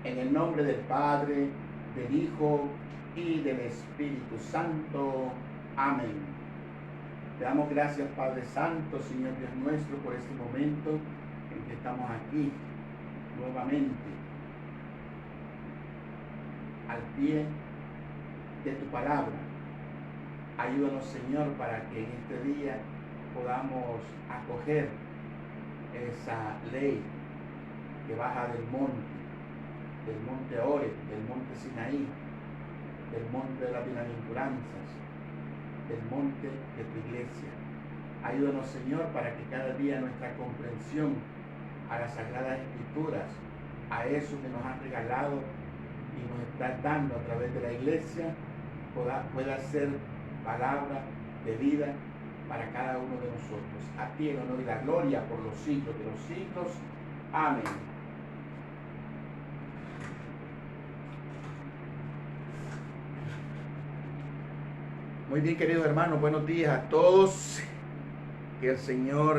En el nombre del Padre, del Hijo y del Espíritu Santo. Amén. Te damos gracias, Padre Santo, Señor Dios nuestro, por este momento en que estamos aquí nuevamente al pie de tu palabra. Ayúdanos, Señor, para que en este día podamos acoger esa ley que baja del monte Oreb, del monte Sinaí, del monte de las bienaventuranzas, del monte de tu iglesia. Ayúdanos, Señor, para que cada día nuestra comprensión a las Sagradas Escrituras, a eso que nos has regalado y nos estás dando a través de la iglesia, pueda ser palabra de vida para cada uno de nosotros. A ti el honor y la gloria por los siglos de los siglos. Amén. Muy bien, queridos hermanos, buenos días a todos. Que el Señor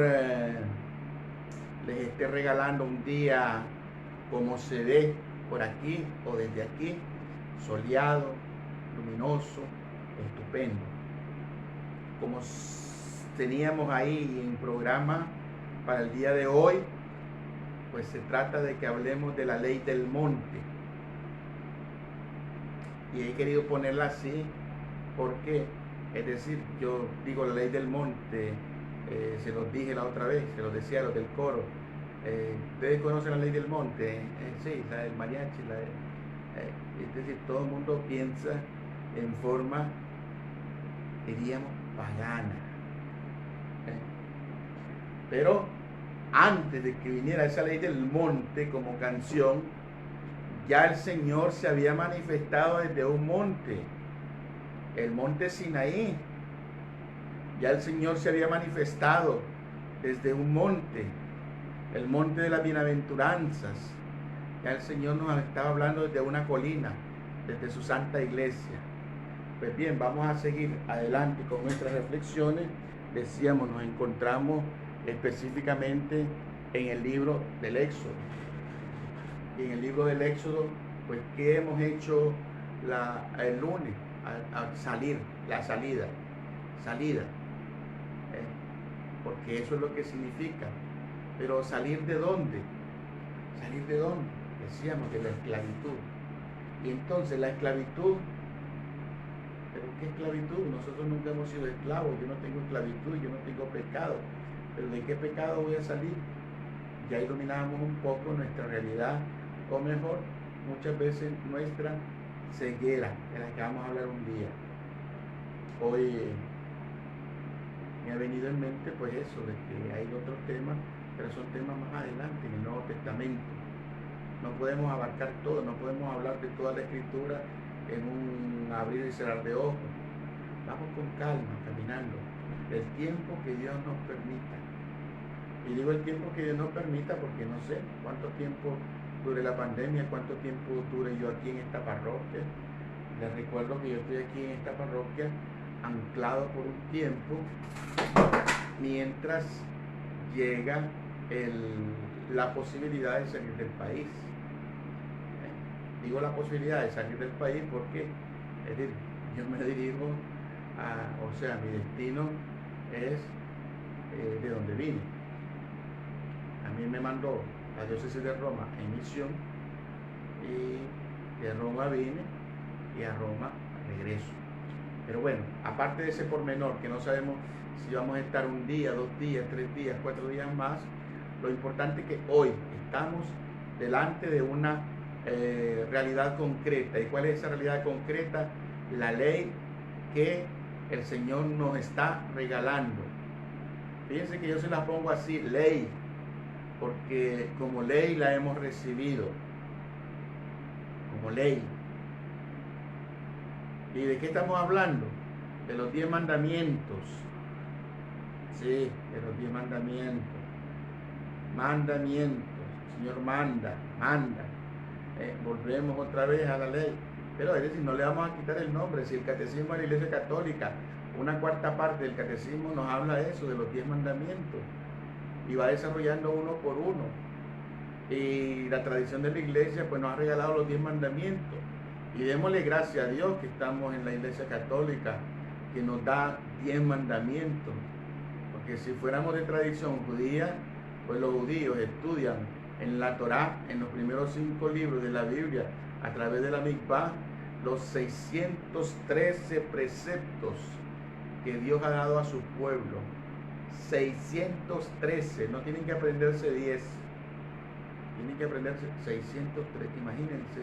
les esté regalando un día como se ve por aquí o desde aquí, soleado, luminoso, estupendo. Como teníamos ahí en programa para el día de hoy, pues se trata de que hablemos de la ley del monte. Y he querido ponerla así porque, es decir, yo digo la ley del monte, se los dije la otra vez, se los decía a los del coro. ¿Ustedes conocen la ley del monte? Sí, la del mariachi. Es decir, todo el mundo piensa en forma, diríamos, pagana. Pero antes de que viniera esa ley del monte como canción, ya el Señor se había manifestado desde un monte, el monte Sinaí. Ya el Señor se había manifestado desde un monte, el monte de las bienaventuranzas. Ya el Señor nos estaba hablando desde una colina, desde su santa iglesia. Pues bien, vamos a seguir adelante con nuestras reflexiones. Decíamos, nos encontramos específicamente en el libro del Éxodo. Y en el libro del Éxodo, pues, ¿qué hemos hecho el lunes? Al salir, la salida. Porque eso es lo que significa. Pero ¿salir de dónde? ¿Salir de dónde? Decíamos, de la esclavitud. Y entonces la esclavitud, ¿pero qué esclavitud? Nosotros nunca hemos sido esclavos. Yo no tengo esclavitud, yo no tengo pecado. ¿Pero de qué pecado voy a salir? Ya iluminábamos un poco nuestra realidad, o mejor, muchas veces nuestra ceguera, de la que vamos a hablar un día. Hoy me ha venido en mente pues eso, de que hay otros temas, pero son temas más adelante en el Nuevo Testamento. No podemos abarcar todo, no podemos hablar de toda la Escritura en un abrir y cerrar de ojos. Vamos con calma, caminando, el tiempo que Dios nos permita. Y digo el tiempo que Dios nos permita porque no sé cuánto tiempo dure la pandemia, cuánto tiempo dure yo aquí en esta parroquia. Les recuerdo que yo estoy aquí en esta parroquia anclado por un tiempo mientras llega la posibilidad de salir del país. Digo la posibilidad de salir del país porque, es decir, yo me dirijo mi destino es de donde vine. A mí me mandó la diócesis de Roma en misión y de Roma vine y a Roma regreso. Pero bueno, aparte de ese pormenor, que no sabemos si vamos a estar un día, 2 días, 3 días, 4 días más, lo importante es que hoy estamos delante de una realidad concreta. ¿Y cuál es esa realidad concreta? La ley que el Señor nos está regalando. Fíjense que yo se la pongo así, ley, porque como ley la hemos recibido, como ley. ¿Y de qué estamos hablando? De los 10 mandamientos. Sí, de los 10 mandamientos. Mandamientos. El Señor manda. Volvemos otra vez a la ley. Pero es decir, no le vamos a quitar el nombre. Si el catecismo de la Iglesia Católica, una cuarta parte del catecismo nos habla de eso, de los 10 mandamientos. Y va desarrollando uno por uno. Y la tradición de la iglesia pues nos ha regalado los 10 mandamientos. Y démosle gracias a Dios que estamos en la iglesia católica, que nos da 10 mandamientos. Porque si fuéramos de tradición judía, pues los judíos estudian en la Torá, en los primeros 5 libros de la Biblia, a través de la Mikvah, los 613 preceptos que Dios ha dado a su pueblo. 613, no tienen que aprenderse 10, tienen que aprenderse 603. Imagínense,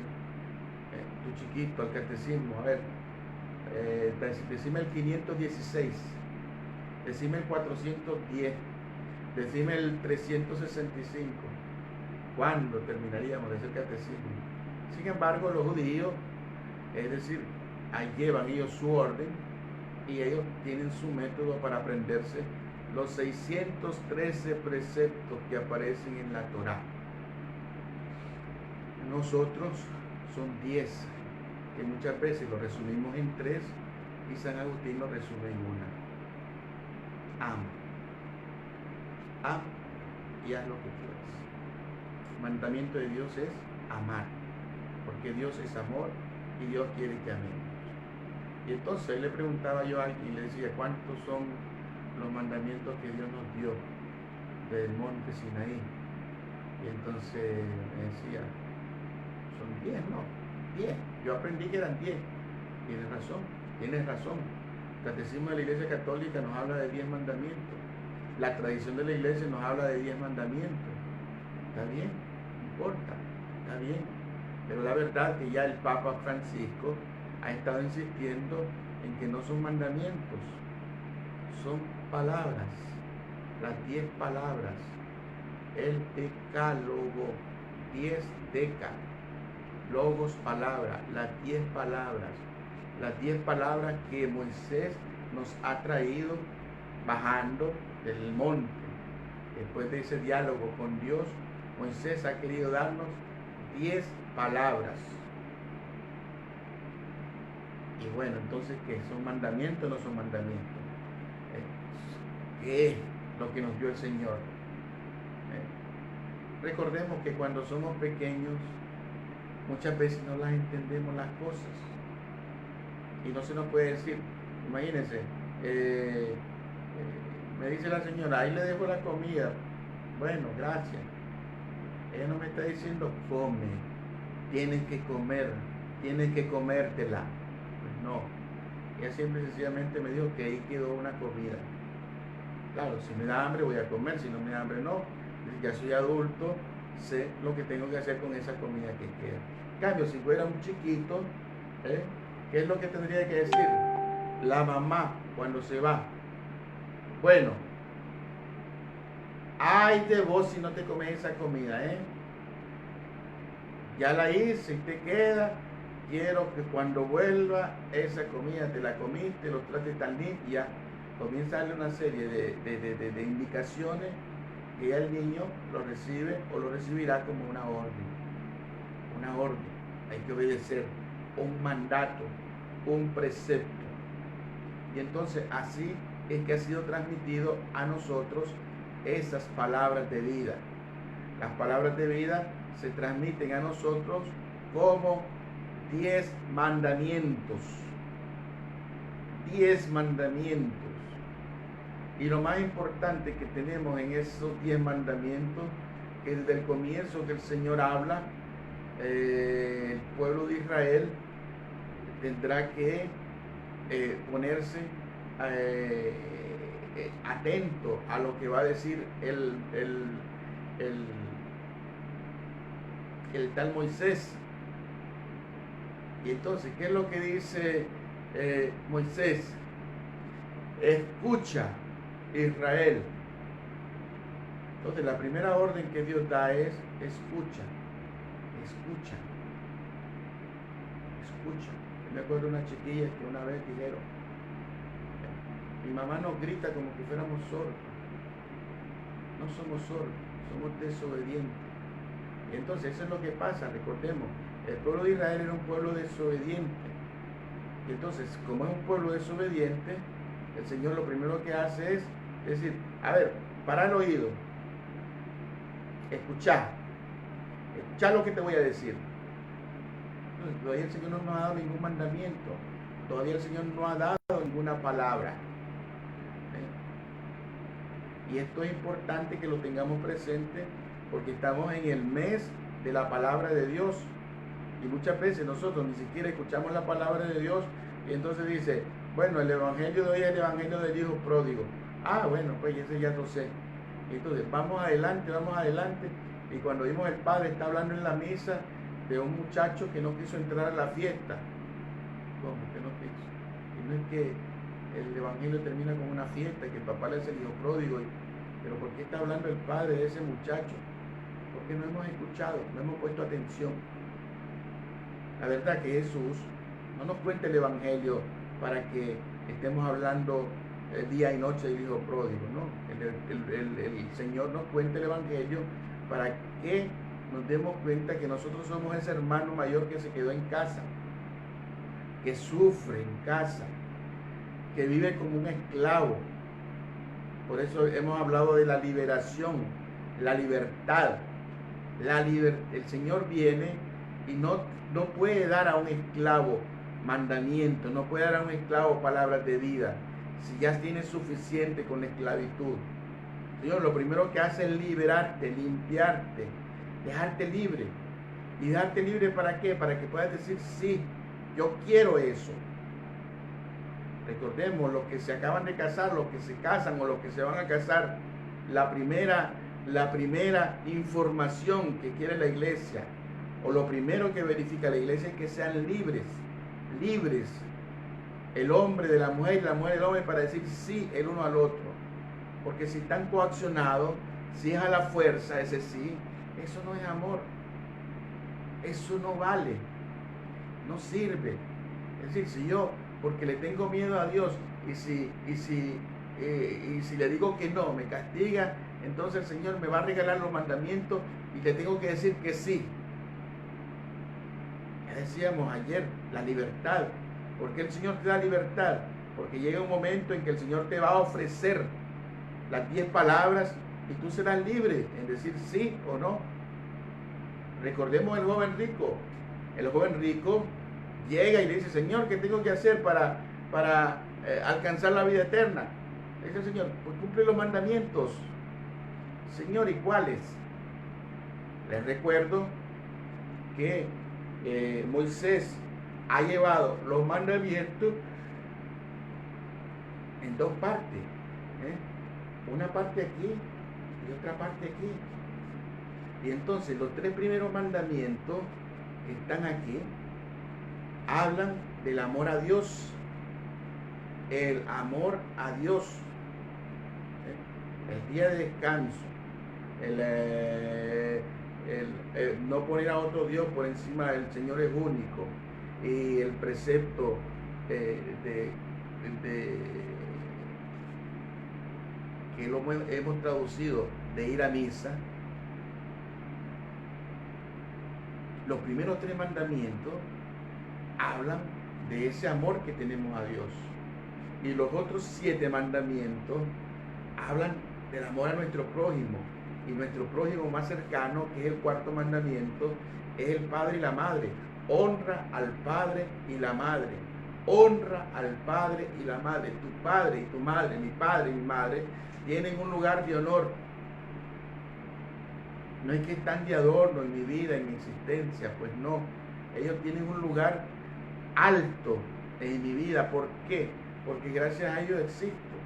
tu chiquito, al catecismo, a ver, decime el 516, decime el 410, decime el 365. ¿Cuándo terminaríamos de hacer catecismo? Sin embargo, los judíos, es decir, ahí llevan ellos su orden y ellos tienen su método para aprenderse los 613 preceptos que aparecen en la Torá. Nosotros son 10, que muchas veces lo resumimos en 3 y San Agustín lo resume en una. Ama. Ama y haz lo que quieras. El mandamiento de Dios es amar, porque Dios es amor y Dios quiere que amemos. Y entonces le preguntaba yo a alguien y le decía, ¿cuántos son los mandamientos que Dios nos dio del monte Sinaí? Y entonces me decía, son 10, ¿no? 10. Yo aprendí que eran 10. Tienes razón. El catecismo de la Iglesia Católica nos habla de 10 mandamientos. La tradición de la Iglesia nos habla de 10 mandamientos. Está bien, no importa, está bien. Pero la verdad que ya el Papa Francisco ha estado insistiendo en que no son mandamientos, son palabras, las 10 palabras, el decálogo, 10 deca, logos palabra, las 10 palabras que Moisés nos ha traído bajando del monte. Después de ese diálogo con Dios, Moisés ha querido darnos 10 palabras. Y bueno, entonces, ¿qué? ¿Son mandamientos o no son mandamientos? ¿Qué es lo que nos dio el Señor? Recordemos que cuando somos pequeños, muchas veces no las entendemos las cosas. Y no se nos puede decir, imagínense, me dice la señora, ahí le dejo la comida. Bueno, gracias. Ella no me está diciendo, come, tienes que comer, tienes que comértela. Pues no. Ella siempre sencillamente me dijo que ahí quedó una comida. Claro, si me da hambre voy a comer, si no me da hambre no. Ya soy adulto, sé lo que tengo que hacer con esa comida que queda. En cambio, si fuera un chiquito, ¿qué es lo que tendría que decir la mamá cuando se va? Bueno, ay de vos si no te comes esa comida, ya la hice y te queda. Quiero que cuando vuelva esa comida te la comiste, los trates tan limpios, ya comienza a darle una serie de indicaciones que ya el niño lo recibe o lo recibirá como una orden. Una orden, hay que obedecer un mandato, un precepto. Y entonces así es que ha sido transmitido a nosotros esas palabras de vida. Las palabras de vida se transmiten a nosotros como 10 mandamientos. 10 mandamientos. Y lo más importante que tenemos en esos 10 mandamientos, que desde el comienzo que el Señor habla, el pueblo de Israel tendrá que ponerse atento a lo que va a decir el tal Moisés. Y entonces, ¿qué es lo que dice Moisés? Escucha, Israel. Entonces, la primera orden que Dios da es escucha. Escucha. Escucha. Yo me acuerdo de unas chiquillas que una vez dijeron, mi mamá nos grita como que fuéramos sordos. No somos sordos, somos desobedientes. Y entonces eso es lo que pasa, recordemos, el pueblo de Israel era un pueblo desobediente. Y entonces, como es un pueblo desobediente, el Señor lo primero que hace es decir, a ver, para el oído, escuchar. escuchar lo que te voy a decir. Todavía el Señor no nos ha dado ningún mandamiento. Todavía el Señor no ha dado ninguna palabra. Y esto es importante que lo tengamos presente porque estamos en el mes de la palabra de Dios. Y muchas veces nosotros ni siquiera escuchamos la palabra de Dios y entonces dice, bueno, el evangelio de hoy es el evangelio del hijo pródigo. Ah, bueno, pues ese ya lo sé. Y entonces vamos adelante. Y cuando vimos el padre está hablando en la misa de un muchacho que no quiso entrar a la fiesta. ¿Cómo que no quiso? Y no es que el evangelio termina con una fiesta, que el papá le hace el hijo pródigo. Pero ¿por qué está hablando el padre de ese muchacho? Porque no hemos escuchado, no hemos puesto atención. La verdad que Jesús no nos cuenta el evangelio para que estemos hablando día y noche del hijo pródigo, ¿no? El Señor nos cuenta el evangelio para que nos demos cuenta que nosotros somos ese hermano mayor que se quedó en casa, que sufre en casa, que vive como un esclavo. Por eso hemos hablado de la liberación, la libertad. El Señor viene y no puede dar a un esclavo mandamientos, no puede dar a un esclavo palabras de vida, si ya tiene suficiente con la esclavitud. Señor, lo primero que hace es liberarte, limpiarte, dejarte libre. ¿Y dejarte libre para qué? Para que puedas decir, sí, yo quiero eso. Recordemos, los que se acaban de casar, los que se casan o los que se van a casar, la primera información que quiere la iglesia, o lo primero que verifica la iglesia es que sean libres, el hombre de la mujer y la mujer del hombre para decir sí el uno al otro. Porque si están coaccionados, si es a la fuerza ese sí, eso no es amor, eso no vale, no sirve. Es decir, si yo, porque le tengo miedo a Dios, y si le digo que no, me castiga, entonces el Señor me va a regalar los mandamientos y le tengo que decir que sí. Ya decíamos ayer, la libertad. ¿Por qué el Señor te da libertad? Porque llega un momento en que el Señor te va a ofrecer las 10 palabras y tú serás libre en decir sí o no. Recordemos el joven rico. El joven rico llega y le dice, Señor, ¿qué tengo que hacer para alcanzar la vida eterna? Le dice el Señor, pues cumple los mandamientos. Señor, ¿y cuáles? Les recuerdo que Moisés ha llevado los mandamientos en 2 partes. Una parte aquí y otra parte aquí. Y entonces los 3 primeros mandamientos que están aquí hablan del amor a Dios. El amor a Dios. El día de descanso. El no poner a otro Dios por encima del Señor es único. Y el precepto que lo hemos traducido de ir a misa. Los primeros 3 mandamientos hablan de ese amor que tenemos a Dios. Y los otros 7 mandamientos hablan del amor a nuestro prójimo. Y nuestro prójimo más cercano, que es el 4º mandamiento, es el padre y la madre. Honra al padre y la madre. Honra al padre y la madre. Tu padre y tu madre, mi padre y mi madre, tienen un lugar de honor. No es que están de adorno en mi vida, en mi existencia, pues no. Ellos tienen un lugar alto en mi vida. ¿Por qué? Porque gracias a ellos existo.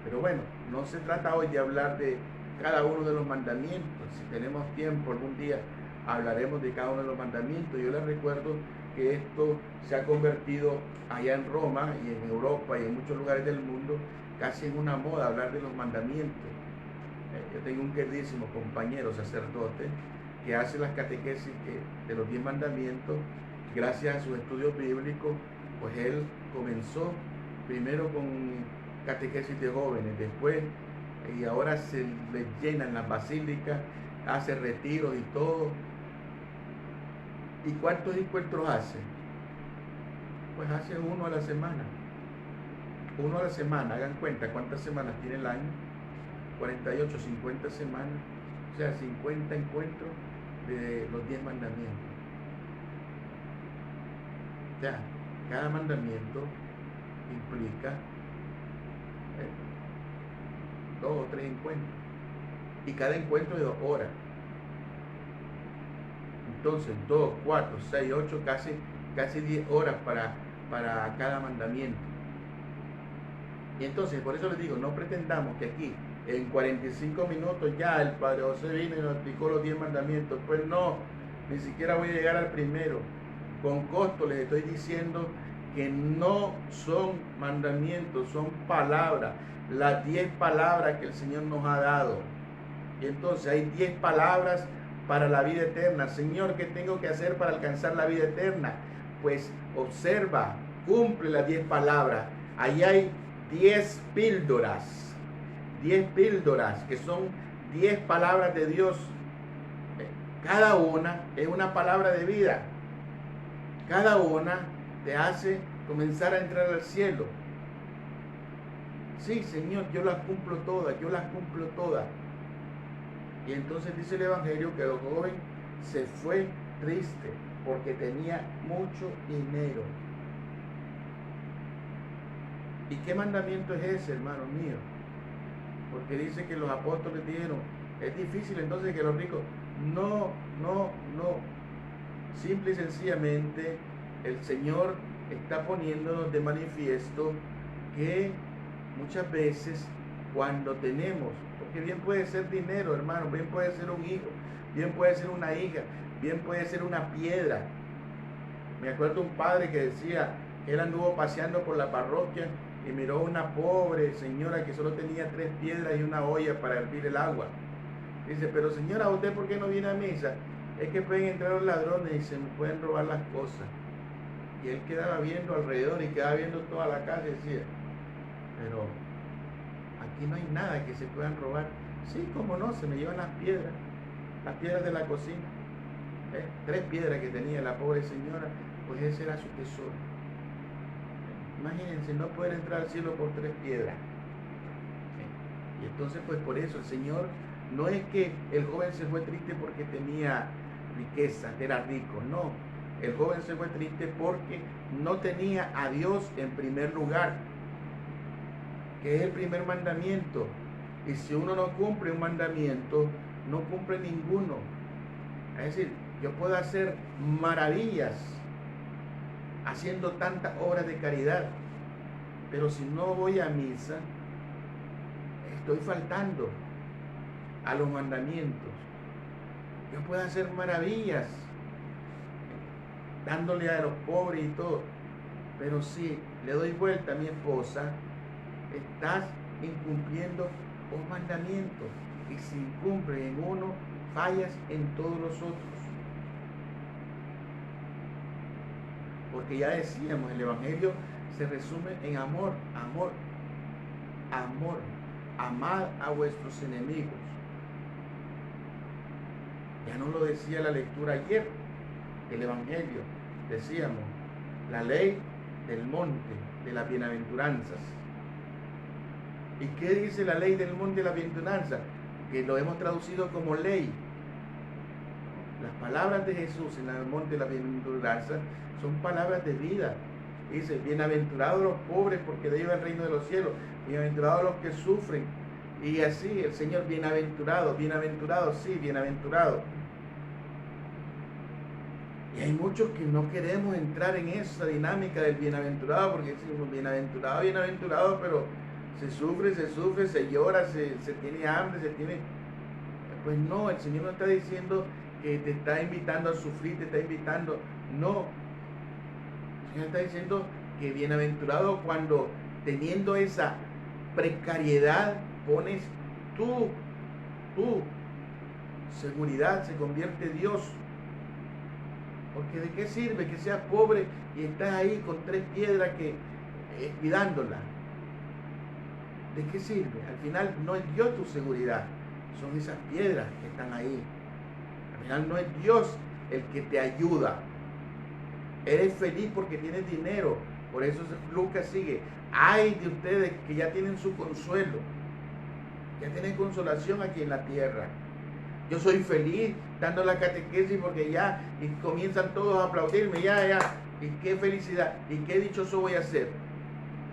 Pero bueno, no se trata hoy de hablar de cada uno de los mandamientos. Si tenemos tiempo, algún día hablaremos de cada uno de los mandamientos. Yo les recuerdo que esto se ha convertido allá en Roma y en Europa y en muchos lugares del mundo casi en una moda hablar de los mandamientos. Yo tengo un queridísimo compañero sacerdote que hace las catequesis de los 10 mandamientos. Gracias a sus estudios bíblicos, pues él comenzó primero con catequesis de jóvenes, después y ahora se le llenan las basílicas, hace retiros y todo. ¿Y cuántos encuentros hace? Pues hace uno a la semana. Uno a la semana, hagan cuenta cuántas semanas tiene el año. 48, 50 semanas, o sea, 50 encuentros de los 10 mandamientos. O sea, cada mandamiento implica 2 o 3 encuentros. Y cada encuentro de 2 horas. Entonces, 2, 4, 6, 8, casi 10 horas para cada mandamiento. Y entonces, por eso les digo, no pretendamos que aquí, en 45 minutos, ya el Padre José vino y nos explicó los 10 mandamientos. Pues no, ni siquiera voy a llegar al primero. Con costo les estoy diciendo que no son mandamientos, son palabras. Las 10 palabras que el Señor nos ha dado. Y entonces hay 10 palabras para la vida eterna. Señor, ¿qué tengo que hacer para alcanzar la vida eterna? Pues observa, cumple las 10 palabras. Ahí hay 10 píldoras. 10 píldoras que son 10 palabras de Dios. Cada una es una palabra de vida. Cada una te hace comenzar a entrar al cielo. Sí, Señor, yo las cumplo todas, yo las cumplo todas. Y entonces dice el Evangelio que el joven se fue triste porque tenía mucho dinero. ¿Y qué mandamiento es ese, hermano mío? Porque dice que los apóstoles dijeron, es difícil entonces que los ricos... No. Simple y sencillamente el Señor está poniéndonos de manifiesto que muchas veces cuando tenemos, porque bien puede ser dinero, hermano, bien puede ser un hijo, bien puede ser una hija, bien puede ser una piedra. Me acuerdo un padre que decía que él anduvo paseando por la parroquia y miró una pobre señora que solo tenía 3 piedras y una olla para hervir el agua. Dice, pero señora, ¿usted por qué no viene a misa? Es que pueden entrar los ladrones y se me pueden robar las cosas. Y él quedaba viendo alrededor y quedaba viendo toda la casa y decía, pero aquí no hay nada que se puedan robar. Sí, cómo no, se me llevan las piedras de la cocina. 3 piedras que tenía la pobre señora, pues ese era su tesoro. Imagínense, no poder entrar al cielo por 3 piedras. Y entonces, pues por eso el Señor, no es que el joven se fue triste porque tenía riqueza, era rico, no. El joven se fue triste porque no tenía a Dios en primer lugar, que es el primer mandamiento. Y si uno no cumple un mandamiento, no cumple ninguno. Es decir, yo puedo hacer maravillas haciendo tantas obras de caridad, pero si no voy a misa, estoy faltando a los mandamientos. Yo puedo hacer maravillas dándole a los pobres y todo, pero si le doy vuelta a mi esposa, estás incumpliendo un mandamiento, y si incumples en uno, fallas en todos los otros. Porque ya decíamos, el Evangelio se resume en amor. Amad a vuestros enemigos. Ya nos lo decía la lectura ayer, el Evangelio. Decíamos, la ley del monte, de las bienaventuranzas. ¿Y qué dice la ley del monte de las bienaventuranzas? Que lo hemos traducido como ley. Las palabras de Jesús en el monte de las bienaventuranzas son palabras de vida. Dice, bienaventurados los pobres porque de ellos es el reino de los cielos. Bienaventurados los que sufren. Y así el Señor, bienaventurado, sí, bienaventurado. Y hay muchos que no queremos entrar en esa dinámica del bienaventurado, porque decimos, bienaventurado, pero se sufre, se llora, se tiene hambre, Pues no, el Señor no está diciendo que te está invitando a sufrir, te está invitando, no. El Señor está diciendo que bienaventurado cuando teniendo esa precariedad pones tu seguridad, se convierte en Dios. Porque ¿de qué sirve que seas pobre y estás ahí con 3 piedras cuidándola? ¿De qué sirve? Al final no es Dios tu seguridad, son esas piedras que están ahí. Al final no es Dios el que te ayuda. Eres feliz porque tienes dinero. Por eso Lucas sigue. Ay de ustedes que ya tienen su consuelo, ya tienen consolación aquí en la tierra. Yo soy feliz dando la catequesis porque ya y comienzan todos a aplaudirme, ya, y qué felicidad, y qué dichoso voy a ser.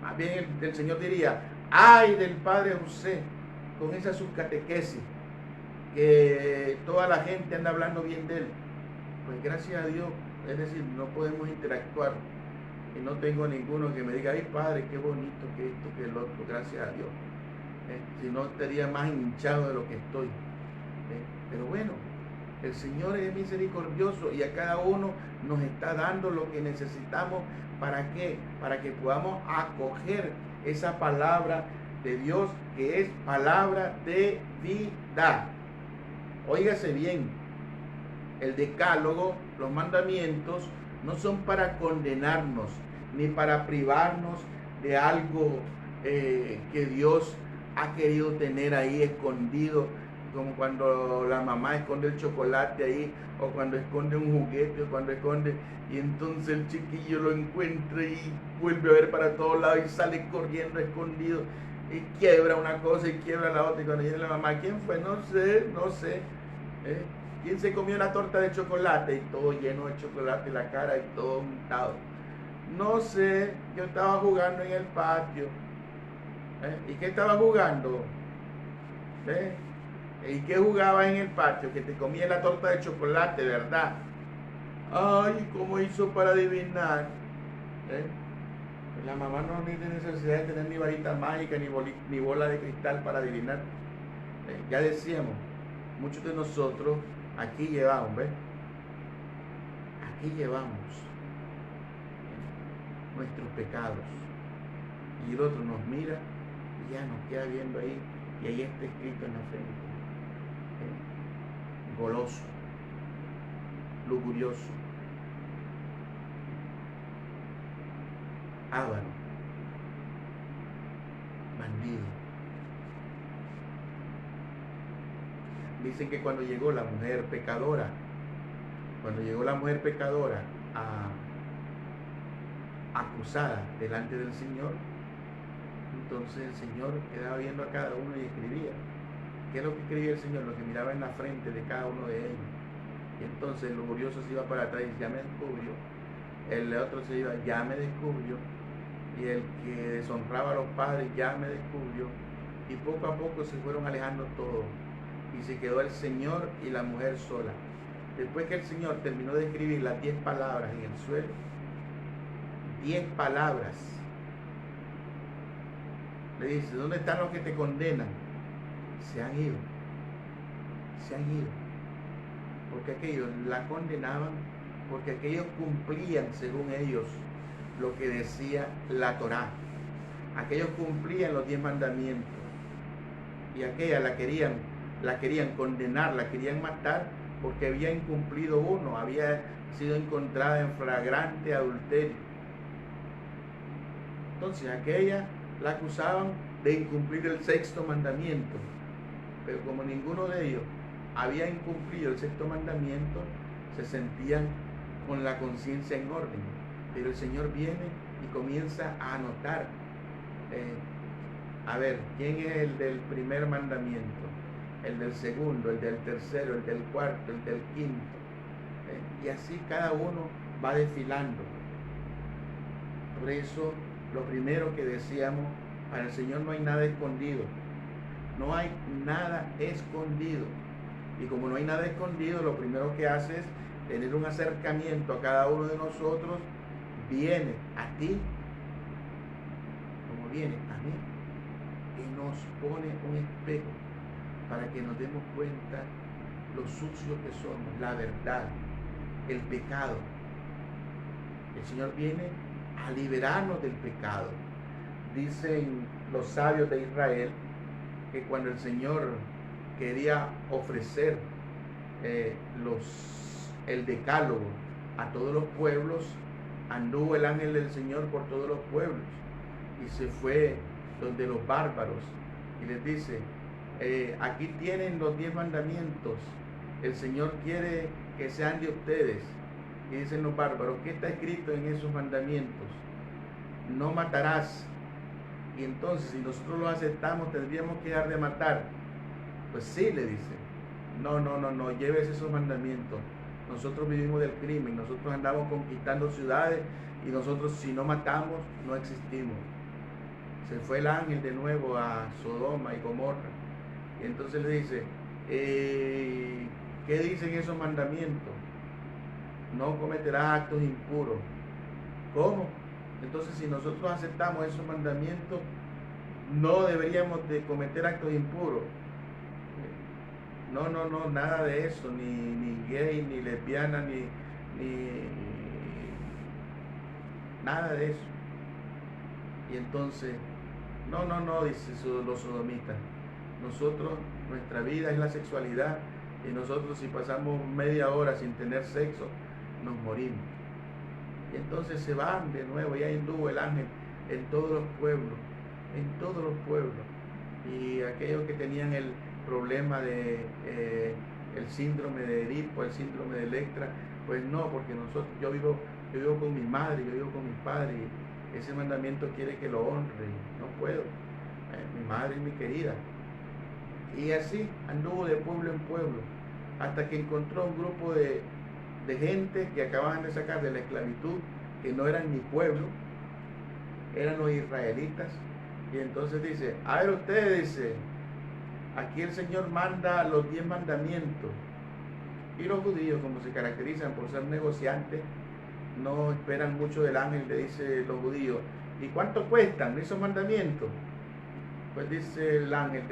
Más bien el Señor diría, ay del Padre José, con esa subcatequesis, que toda la gente anda hablando bien de él. Pues gracias a Dios, es decir, no podemos interactuar y no tengo ninguno que me diga, ay Padre, qué bonito, que esto, que el otro, gracias a Dios. Si no estaría más hinchado de lo que estoy. Pero bueno, el Señor es misericordioso y a cada uno nos está dando lo que necesitamos. ¿Para qué? Para que podamos acoger esa palabra de Dios, que es palabra de vida. Óigase bien, el decálogo, los mandamientos, no son para condenarnos, ni para privarnos de algo que Dios ha querido tener ahí escondido, como cuando la mamá esconde el chocolate ahí, o cuando esconde un juguete, o cuando esconde, y entonces el chiquillo lo encuentra y vuelve a ver para todos lados y sale corriendo escondido, y quiebra una cosa y quiebra la otra, y cuando viene la mamá, ¿quién fue? No sé. ¿Quién se comió la torta de chocolate? Y todo lleno de chocolate, la cara y todo untado. No sé, yo estaba jugando en el patio. ¿Y qué estaba jugando? ¿Y qué jugaba en el patio? Que te comía la torta de chocolate, ¿verdad? Ay, ¿cómo hizo para adivinar? La mamá no tiene necesidad de tener ni varita mágica, ni bola de cristal para adivinar. Ya decíamos, muchos de nosotros aquí llevamos, ¿ves? Aquí llevamos nuestros pecados. Y el otro nos mira y ya nos queda viendo ahí, y ahí está escrito en la frente. Goloso, lujurioso, avaro, bandido. Dicen que cuando llegó la mujer pecadora acusada delante del Señor, entonces el Señor quedaba viendo a cada uno y escribía. ¿Qué es lo que escribía el Señor? Lo que miraba en la frente de cada uno de ellos. Y entonces el lujurioso se iba para atrás y ya me descubrió. El otro se iba, ya me descubrió. Y el que deshonraba a los padres, ya me descubrió. Y poco a poco se fueron alejando todos. Y se quedó el Señor y la mujer sola. Después que el Señor terminó de escribir las 10 palabras en el suelo, 10 palabras, le dice, ¿dónde están los que te condenan? Se han ido. Porque aquellos la condenaban, porque aquellos cumplían según ellos lo que decía la Torá. Aquellos cumplían los 10 mandamientos. Y aquella la querían condenar, la querían matar, porque había incumplido uno, había sido encontrada en flagrante adulterio. Entonces aquella la acusaban de incumplir el 6º mandamiento, pero como ninguno de ellos había incumplido el 6º mandamiento, se sentían con la conciencia en orden. Pero el Señor viene y comienza a anotar, a ver, ¿quién es el del primer mandamiento? El del segundo, el del tercero, el del cuarto, el del quinto. Y así cada uno va desfilando. Por eso, lo primero que decíamos, para el Señor no hay nada escondido. No hay nada escondido. Y como no hay nada escondido, lo primero que hace es tener un acercamiento a cada uno de nosotros. Viene a ti, como viene a mí, y nos pone un espejo para que nos demos cuenta lo sucios que somos, la verdad, el pecado. El Señor viene a liberarnos del pecado. Dicen los sabios de Israel que cuando el Señor quería ofrecer el decálogo a todos los pueblos, anduvo el ángel del Señor por todos los pueblos y se fue donde los bárbaros y les dice, aquí tienen los 10 mandamientos, el Señor quiere que sean de ustedes. Y dicen los bárbaros, ¿qué está escrito en esos mandamientos? No matarás. Y entonces, si nosotros lo aceptamos, tendríamos que dejar de matar. Pues sí, le dice, no, no, no, no, llévese esos mandamientos. Nosotros vivimos del crimen, nosotros andamos conquistando ciudades y nosotros si no matamos no existimos. Se fue el ángel de nuevo a Sodoma y Gomorra y entonces le dice, ¿qué dicen esos mandamientos? No cometerás actos impuros. ¿Cómo? Entonces si nosotros aceptamos esos mandamientos, no deberíamos de cometer actos impuros. No, no, no, nada de eso, ni gay, ni lesbiana, ni nada de eso. Y entonces, no, no, no, dice los sodomitas. Nosotros, nuestra vida es la sexualidad y nosotros si pasamos media hora sin tener sexo, nos morimos. Y entonces se van de nuevo, ya anduvo el ángel en todos los pueblos, y aquellos que tenían el problema de el síndrome de Edipo, el síndrome de Electra, pues no, porque yo vivo con mi madre, yo vivo con mi padre, y ese mandamiento quiere que lo honre, y no puedo, mi madre es mi querida. Y así anduvo de pueblo en pueblo, hasta que encontró un grupo de gente que acababan de sacar de la esclavitud, que no eran mi pueblo, eran los israelitas. Y entonces dice, a ver ustedes, dice, aquí el Señor manda los 10 mandamientos. Y los judíos, como se caracterizan por ser negociantes, no esperan mucho del ángel, le dice los judíos, ¿y cuánto cuestan esos mandamientos? Pues dice el ángel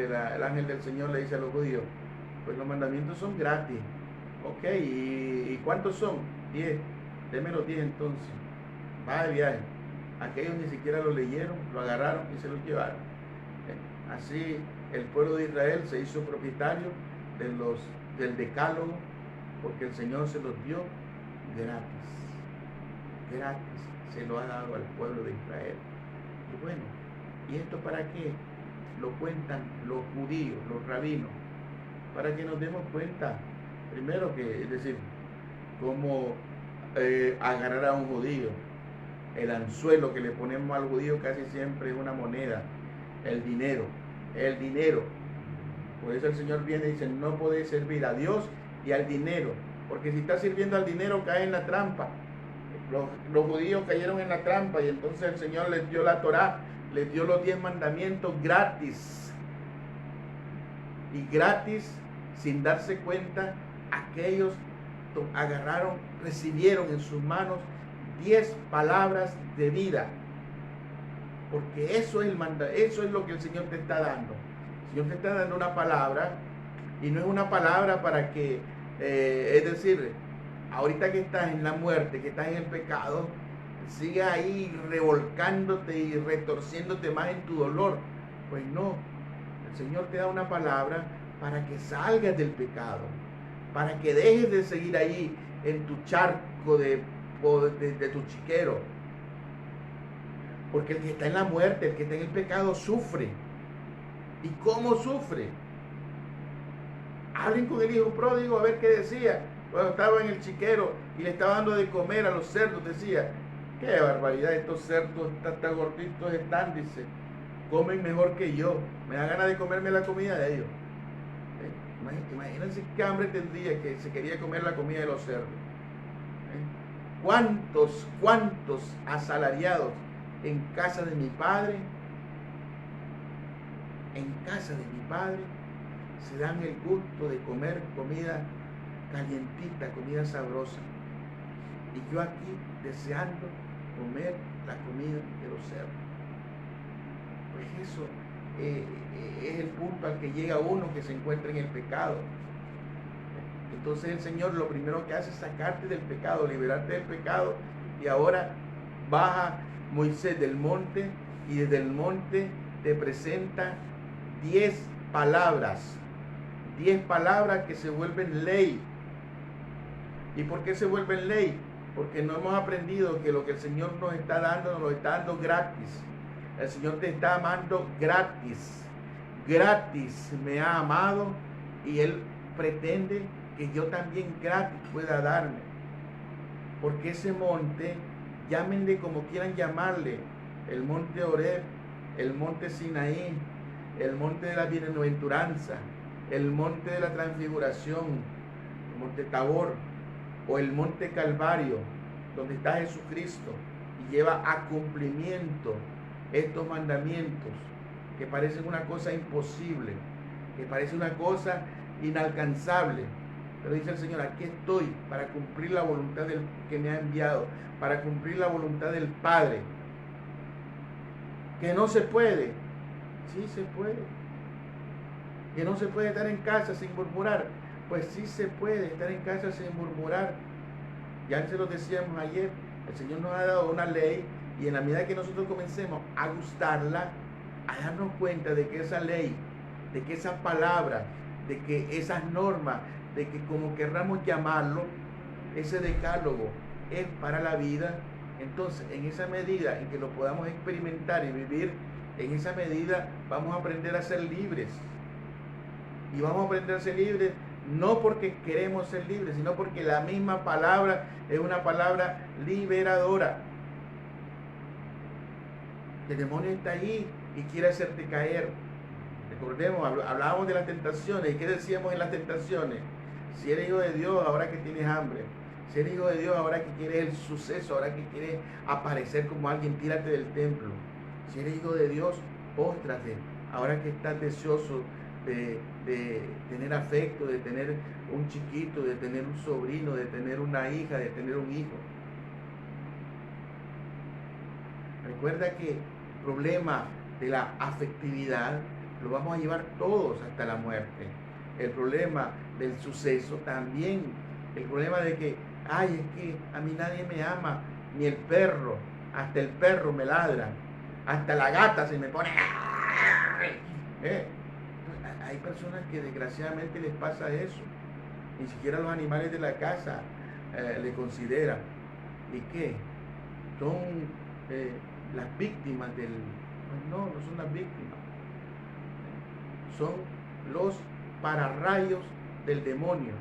del Señor le dice a los judíos, pues los mandamientos son gratis. Ok, ¿y cuántos son? 10. Deme los 10 entonces. Va de viaje. Aquellos ni siquiera lo leyeron, lo agarraron y se los llevaron. Así el pueblo de Israel se hizo propietario del decálogo, porque el Señor se los dio gratis. Gratis se lo ha dado al pueblo de Israel. Y bueno, ¿y esto para qué? Lo cuentan los judíos, los rabinos, para que nos demos cuenta, primero que, es decir, cómo agarrar a un judío. El anzuelo que le ponemos al judío casi siempre es una moneda, el dinero. Por eso el Señor viene y dice, no podéis servir a Dios y al dinero, porque si estás sirviendo al dinero cae en la trampa. Los judíos cayeron en la trampa y entonces el Señor les dio la Torá, les dio los 10 mandamientos gratis. Y gratis, sin darse cuenta, aquellos recibieron en sus manos 10 palabras de vida, porque eso es lo que el Señor te está dando. El Señor te está dando una palabra, y no es una palabra para que, es decir, ahorita que estás en la muerte, que estás en el pecado, sigas ahí revolcándote y retorciéndote más en tu dolor. Pues no, el Señor te da una palabra para que salgas del pecado, para que dejes de seguir ahí en tu charco de tu chiquero. Porque el que está en la muerte, el que está en el pecado, sufre. ¿Y cómo sufre? Hablen con el hijo pródigo a ver qué decía. Cuando estaba en el chiquero y le estaba dando de comer a los cerdos, decía, qué barbaridad, estos cerdos tan gorditos están, dice, comen mejor que yo, me da ganas de comerme la comida de ellos. Imagínense qué hambre tendría que se quería comer la comida de los cerdos. ¿Cuántos asalariados en casa de mi padre, se dan el gusto de comer comida calientita, comida sabrosa? Y yo aquí deseando comer la comida de los cerdos. Pues eso es el punto al que llega uno que se encuentra en el pecado. Entonces el Señor lo primero que hace es sacarte del pecado, liberarte del pecado, y ahora baja Moisés del monte y desde el monte te presenta 10 palabras que se vuelven ley. ¿Y por qué se vuelven ley? Porque no hemos aprendido que lo que el Señor nos está dando, nos lo está dando gratis. El Señor te está amando gratis. Gratis me ha amado y Él pretende que yo también gratis pueda darme. Porque ese monte, llámenle como quieran llamarle, el monte Oreb, el monte Sinaí, el monte de la bienaventuranza, el monte de la transfiguración, el monte Tabor, o el monte Calvario, donde está Jesucristo y lleva a cumplimiento estos mandamientos que parecen una cosa imposible, que parece una cosa inalcanzable. Pero dice el Señor, aquí estoy para cumplir la voluntad del que me ha enviado, para cumplir la voluntad del Padre. Que no se puede, sí se puede. Que no se puede estar en casa sin murmurar, pues sí se puede estar en casa sin murmurar. Ya se lo decíamos ayer, el Señor nos ha dado una ley y en la medida que nosotros comencemos a gustarla, a darnos cuenta de que esa ley, de que esa palabra, de que esas normas, de que como querramos llamarlo, ese decálogo es para la vida, entonces en esa medida en que lo podamos experimentar y vivir, en esa medida vamos a aprender a ser libres. Y vamos a aprender a ser libres no porque queremos ser libres, sino porque la misma palabra es una palabra liberadora. El demonio está ahí y quiere hacerte caer. Recordemos, hablábamos de las tentaciones. ¿Y qué decíamos en las tentaciones? Si eres hijo de Dios, ahora que tienes hambre. Si eres hijo de Dios, ahora que quieres el suceso, ahora que quieres aparecer como alguien, tírate del templo. Si eres hijo de Dios, póstrate. Ahora que estás deseoso de tener afecto, de tener un chiquito, de tener un sobrino, de tener una hija, de tener un hijo. Recuerda que el problema de la afectividad lo vamos a llevar todos hasta la muerte. El problema del suceso también. El problema de que, ay, es que a mí nadie me ama, ni el perro, hasta el perro me ladra, hasta la gata se me pone. Hay personas que desgraciadamente les pasa eso. Ni siquiera los animales de la casa le consideran. ¿Y qué? Son las víctimas del... No son las víctimas. Son los pararrayos del demonio.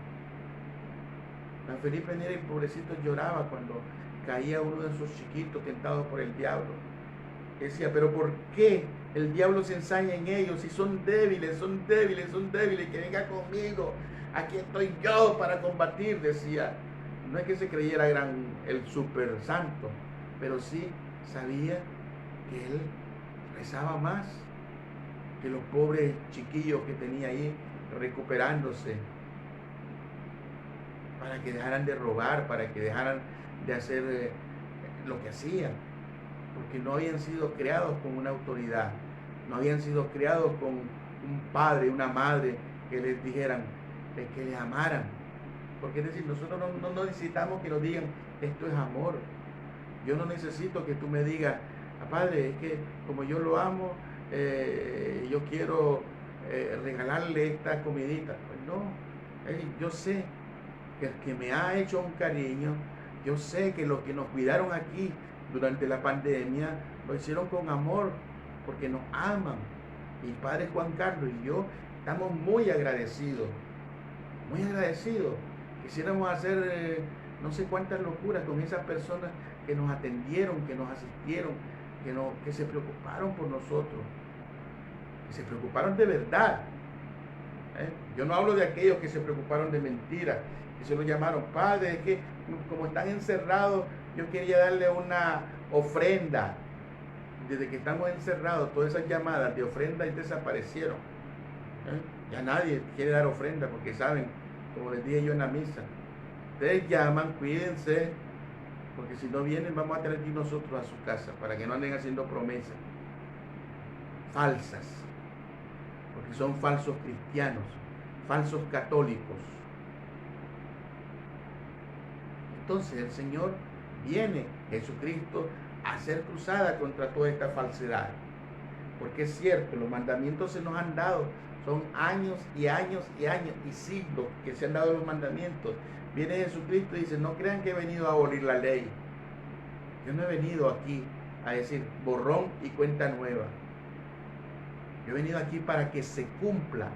San Felipe Neri, el pobrecito, lloraba cuando caía uno de esos chiquitos tentados por el diablo. Decía, pero ¿por qué el diablo se ensaña en ellos si son débiles, que venga conmigo? Aquí estoy yo para combatir, decía. No es que se creyera el super santo, pero sí sabía que él rezaba más que los pobres chiquillos que tenía ahí recuperándose, para que dejaran de robar, para que dejaran de hacer lo que hacían, porque no habían sido creados con una autoridad, no habían sido creados con un padre, una madre que les dijeran, que les amaran. Porque es decir, nosotros no necesitamos que nos digan, esto es amor. Yo no necesito que tú me digas, padre, es que como yo lo amo, yo quiero regalarle esta comidita. Pues no, yo sé que el que me ha hecho un cariño, yo sé que los que nos cuidaron aquí durante la pandemia lo hicieron con amor, porque nos aman. Y padre Juan Carlos y yo estamos muy agradecidos, muy agradecidos. Quisiéramos hacer no sé cuántas locuras con esas personas que nos atendieron, que nos asistieron, que se preocuparon por nosotros, que se preocuparon de verdad. Yo no hablo de aquellos que se preocuparon de mentiras, que se lo llamaron, padre, es que como están encerrados, yo quería darle una ofrenda. Desde que estamos encerrados, todas esas llamadas de ofrenda desaparecieron. Ya nadie quiere dar ofrenda porque saben, como les dije yo en la misa, ustedes llaman, cuídense, porque si no vienen vamos a tener que ir nosotros a su casa, para que no anden haciendo promesas falsas, porque son falsos cristianos, falsos católicos. Entonces el Señor viene, Jesucristo, a hacer cruzada contra toda esta falsedad, porque es cierto, los mandamientos se nos han dado, son años y años y años y siglos que se han dado los mandamientos. Viene Jesucristo y dice, no crean que he venido a abolir la ley. Yo no he venido aquí a decir borrón y cuenta nueva. Yo he venido aquí para que se cumpla.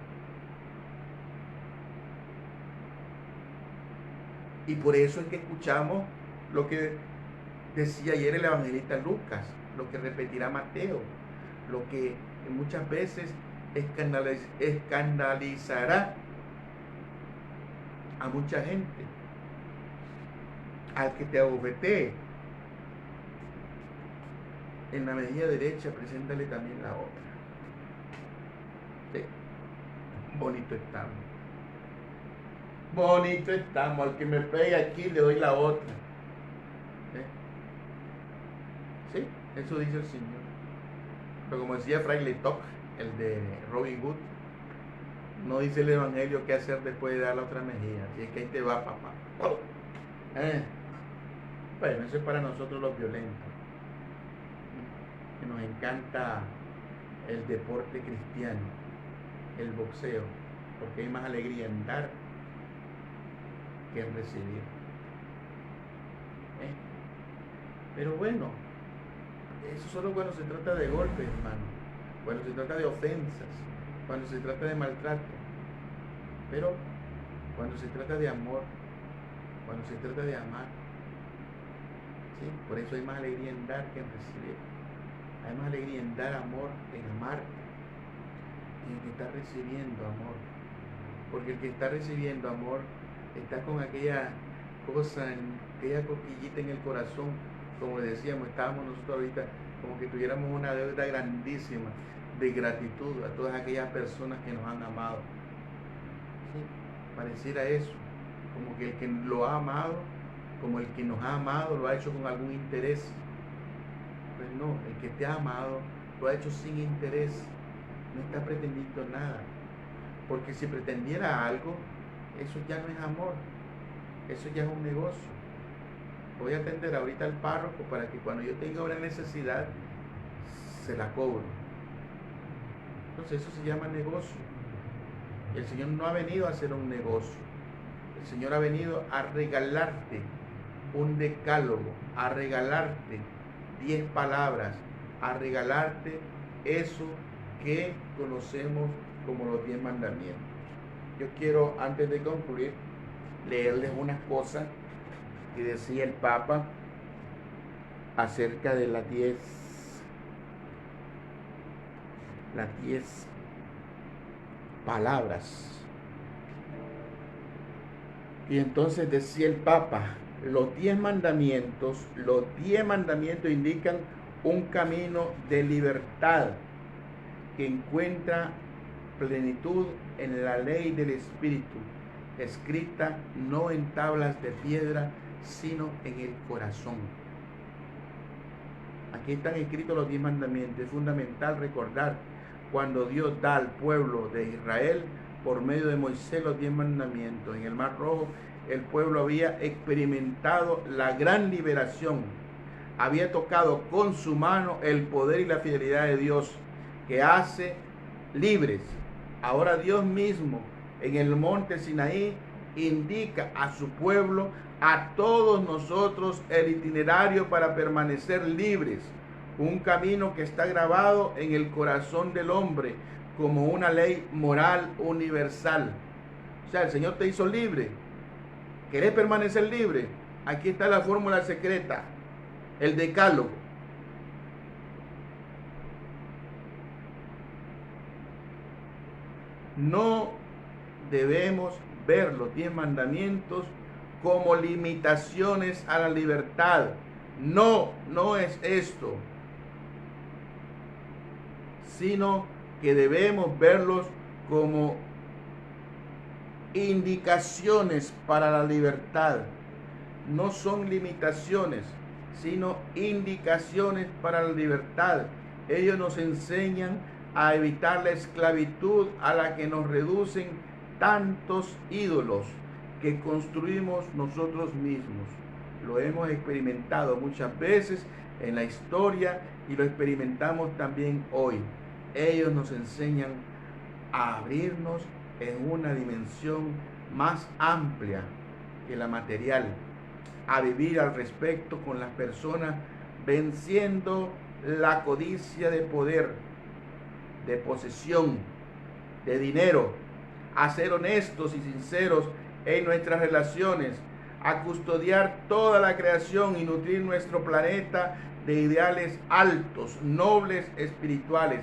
Y por eso es que escuchamos lo que decía ayer el evangelista Lucas, lo que repetirá Mateo, lo que muchas veces escandalizará a mucha gente. Al que te abofetee en la mejilla derecha, preséntale también la otra. Sí. Bonito estamos. Bonito estamos. Al que me pegue aquí le doy la otra. Sí, eso dice el Señor. Pero como decía Fraile Toc, el de Robin Hood, no dice el Evangelio qué hacer después de dar la otra mejilla. Así es que ahí te va, papá. Bueno, eso es para nosotros los violentos. Que nos encanta el deporte cristiano, el boxeo, porque hay más alegría en dar que en recibir. Pero bueno, eso solo cuando se trata de golpes, hermano, cuando se trata de ofensas, cuando se trata de maltrato. Pero cuando se trata de amor, cuando se trata de amar, ¿sí? Por eso hay más alegría en dar que en recibir. Hay más alegría en dar amor, en amar, que en estar recibiendo amor. Porque el que está recibiendo amor está con aquella cosa, aquella cosquillita en el corazón, como decíamos, estábamos nosotros ahorita, como que tuviéramos una deuda grandísima de gratitud a todas aquellas personas que nos han amado. ¿Sí? Pareciera eso, como que el que lo ha amado, como el que nos ha amado, lo ha hecho con algún interés. Pues no, el que te ha amado lo ha hecho sin interés, no está pretendiendo nada. Porque si pretendiera algo, eso ya no es amor, eso ya es un negocio. Voy a atender ahorita al párroco para que cuando yo tenga una necesidad, se la cobro. Entonces eso se llama negocio. El Señor no ha venido a hacer un negocio. El Señor ha venido a regalarte un decálogo, a regalarte 10 palabras, a regalarte eso que conocemos como los 10 mandamientos. Yo quiero, antes de concluir, leerles unas cosas que decía el Papa acerca de las 10 palabras. Y entonces decía el Papa, los 10 mandamientos indican un camino de libertad que encuentra plenitud en la ley del Espíritu, escrita no en tablas de piedra, sino en el corazón. Aquí están escritos los 10 mandamientos. Es fundamental recordar cuando Dios da al pueblo de Israel, por medio de Moisés, los 10 mandamientos. En el Mar Rojo, el pueblo había experimentado la gran liberación. Había tocado con su mano el poder y la fidelidad de Dios, que hace libres. Ahora Dios mismo, en el monte Sinaí, indica a su pueblo, a todos nosotros, el itinerario para permanecer libres. Un camino que está grabado en el corazón del hombre como una ley moral universal. O sea, el Señor te hizo libre. ¿Querés permanecer libre? Aquí está la fórmula secreta, el decálogo. No debemos ver los 10 mandamientos como limitaciones a la libertad. No es esto. Sino que debemos verlos como indicaciones para la libertad. No son limitaciones, sino indicaciones para la libertad. Ellos nos enseñan a evitar la esclavitud a la que nos reducen tantos ídolos que construimos nosotros mismos. Lo hemos experimentado muchas veces en la historia y lo experimentamos también hoy. Ellos nos enseñan a abrirnos en una dimensión más amplia que la material, a vivir al respecto con las personas, venciendo la codicia de poder, de posesión, de dinero, a ser honestos y sinceros en nuestras relaciones, a custodiar toda la creación y nutrir nuestro planeta de ideales altos, nobles, espirituales,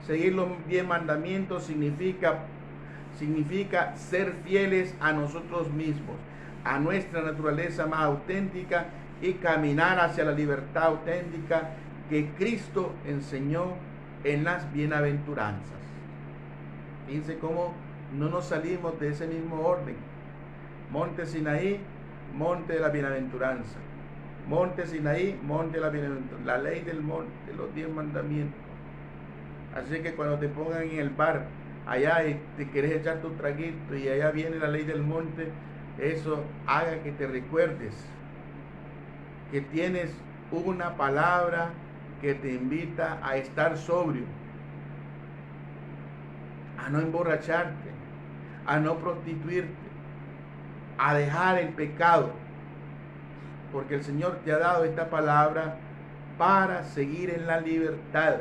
Seguir los 10 mandamientos significa ser fieles a nosotros mismos, a nuestra naturaleza más auténtica y caminar hacia la libertad auténtica que Cristo enseñó en las bienaventuranzas. Fíjense cómo no nos salimos de ese mismo orden. Monte Sinaí, monte de la bienaventuranza. Monte Sinaí, monte de la bienaventuranza. La ley del monte, los 10 mandamientos. Así que cuando te pongan en el bar, allá y te quieres echar tu traguito y allá viene la ley del monte, eso haga que te recuerdes que tienes una palabra que te invita a estar sobrio, a no emborracharte, a no prostituirte, a dejar el pecado, porque el Señor te ha dado esta palabra para seguir en la libertad,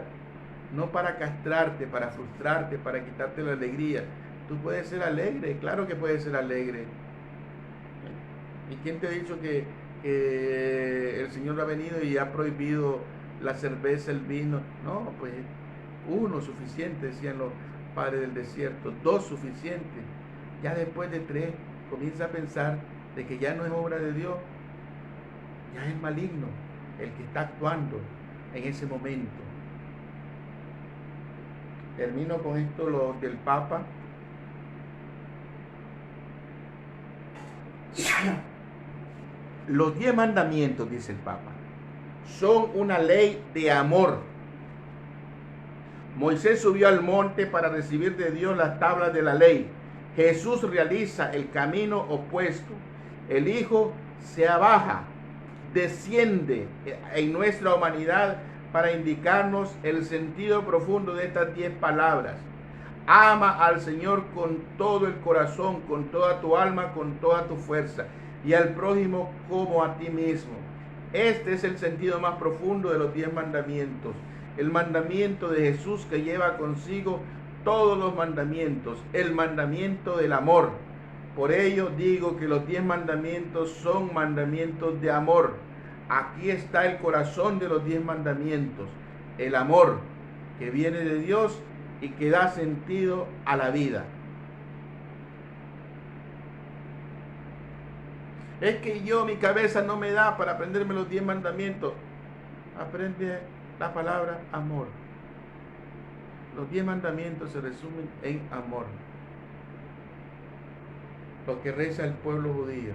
no para castrarte, para frustrarte, para quitarte la alegría. Tú puedes ser alegre, claro que puedes ser alegre. ¿Y quién te ha dicho que el Señor ha venido y ha prohibido la cerveza, el vino? No, pues uno suficiente, decían los padres del desierto, 2 suficientes. Ya después de 3 comienza a pensar de que ya no es obra de Dios, ya es maligno el que está actuando en ese momento. Termino con esto, lo del Papa. Los 10 mandamientos, dice el Papa, son una ley de amor. Moisés subió al monte para recibir de Dios las tablas de la ley. Jesús realiza el camino opuesto. El Hijo se abaja, desciende en nuestra humanidad para indicarnos el sentido profundo de estas 10 palabras. Ama al Señor con todo el corazón, con toda tu alma, con toda tu fuerza, y al prójimo como a ti mismo. Este es el sentido más profundo de los 10 mandamientos. El mandamiento de Jesús que lleva consigo todos los mandamientos, el mandamiento del amor. Por ello digo que los 10 mandamientos son mandamientos de amor. Aquí está el corazón de los 10 mandamientos, el amor que viene de Dios y que da sentido a la vida. Es que mi cabeza no me da para aprenderme los 10 mandamientos. Aprende la palabra amor. Los 10 mandamientos se resumen en amor. Lo que reza el pueblo judío,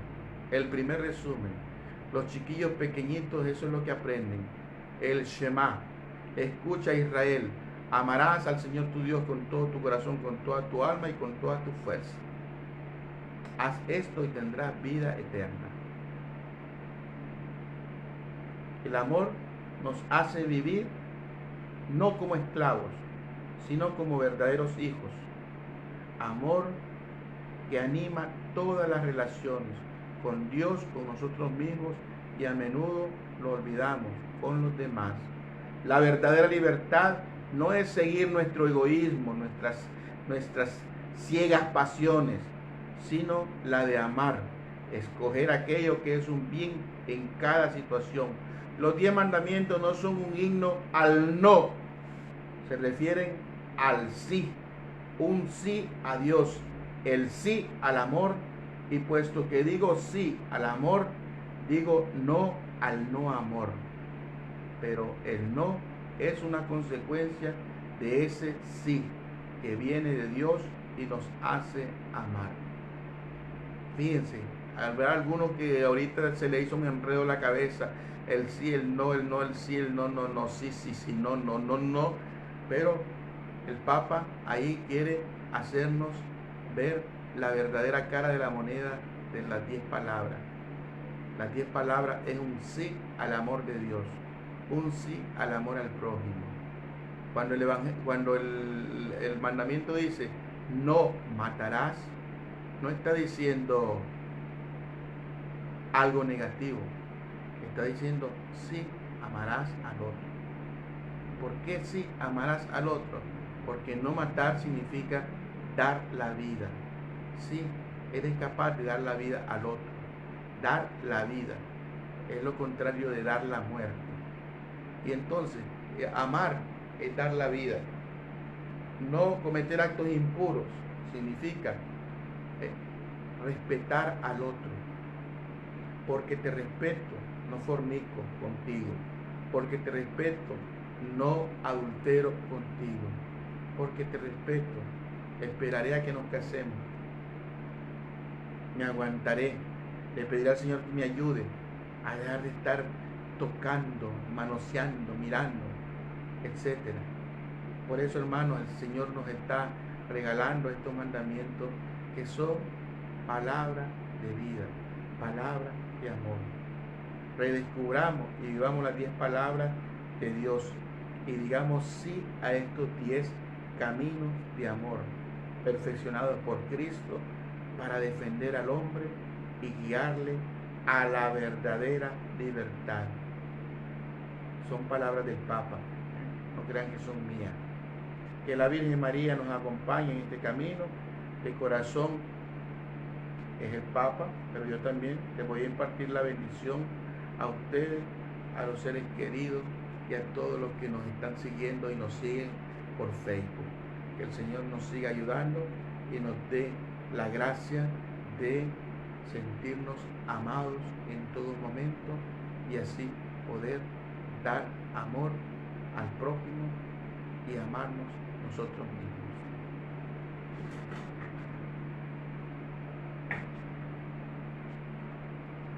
el primer resumen. Los chiquillos pequeñitos, eso es lo que aprenden. El Shema. Escucha, Israel, amarás al Señor tu Dios con todo tu corazón, con toda tu alma y con toda tu fuerza. Haz esto y tendrás vida eterna. El amor nos hace vivir no como esclavos, sino como verdaderos hijos. Amor que anima todas las relaciones con Dios, con nosotros mismos, y a menudo lo olvidamos con los demás. La verdadera libertad no es seguir nuestro egoísmo, nuestras ciegas pasiones, sino la de amar, escoger aquello que es un bien en cada situación. Los 10 mandamientos no son un himno al no, se refieren al sí, un sí a Dios, el sí al amor. Y puesto que digo sí al amor, digo no al no amor. Pero el no es una consecuencia de ese sí que viene de Dios y nos hace amar. Fíjense, habrá algunos que ahorita se le hizo un enredo en la cabeza, el sí, el no, el no, el sí, el no, no, no, sí, sí, sí, no, no, no, no. Pero el Papa ahí quiere hacernos ver la verdadera cara de la moneda de las 10 palabras. Las 10 palabras es un sí al amor de Dios, un sí al amor al prójimo. Cuando el mandamiento dice no matarás, no está diciendo algo negativo, está diciendo sí amarás al otro. ¿Por qué sí amarás al otro? Porque no matar significa dar la vida. Sí, eres capaz de dar la vida al otro. Dar la vida es lo contrario de dar la muerte. Y entonces, amar es dar la vida. No cometer actos impuros significa respetar al otro. Porque te respeto, no fornico contigo. Porque te respeto, no adultero contigo. Porque te respeto, esperaré a que nos casemos. Me aguantaré. Le pediré al Señor que me ayude a dejar de estar tocando, manoseando, mirando, etcétera. Por eso, hermano, el Señor nos está regalando estos mandamientos que son palabra de vida, palabra de amor. Redescubramos y vivamos las 10 palabras de Dios y digamos sí a estos 10 caminos de amor perfeccionados por Cristo para defender al hombre y guiarle a la verdadera libertad. Son palabras del Papa, no crean que son mías. Que la Virgen María nos acompañe en este camino. De corazón es el Papa, pero yo también les voy a impartir la bendición a ustedes, a los seres queridos y a todos los que nos están siguiendo y nos siguen por Facebook. Que el Señor nos siga ayudando y nos dé la gracia de sentirnos amados en todo momento y así poder dar amor al prójimo y amarnos nosotros mismos.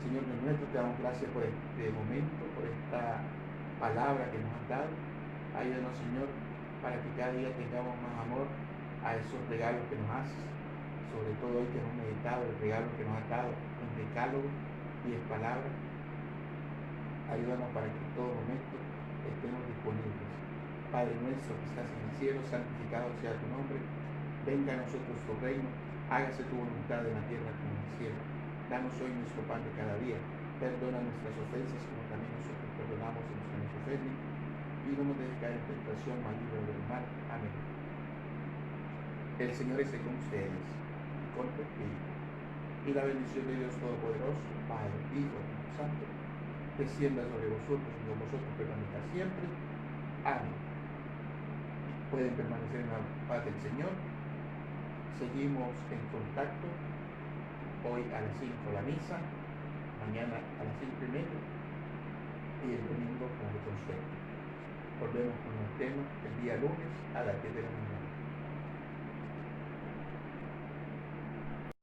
Señor nuestro, te damos gracias por este momento, por esta palabra que nos has dado. Ayúdanos, Señor, para que cada día tengamos más amor a esos regalos que nos haces, sobre todo hoy que hemos meditado el regalo que nos has dado, un decálogo, 10 palabras. Ayúdanos para que en todo momento estemos disponibles. Padre nuestro que estás en el cielo, santificado sea tu nombre. Venga a nosotros tu reino, hágase tu voluntad en la tierra como en el cielo. Danos hoy nuestro pan de cada día. Perdona nuestras ofensas como también nosotros perdonamos a los que nos ofenden. Y no nos dejes caer en tentación, mas líbranos del mal. Amén. El Señor esté con ustedes, con tu espíritu. Y la bendición de Dios Todopoderoso, Padre, Hijo y Espíritu Santo, descienda sobre vosotros y con vosotros permanezca siempre. Amén. Pueden permanecer en la paz del Señor. Seguimos en contacto. Hoy a las 5 la misa, mañana a las 5:30 y el domingo con el consejo. Volvemos con el tema el día lunes a las 10 de la mañana.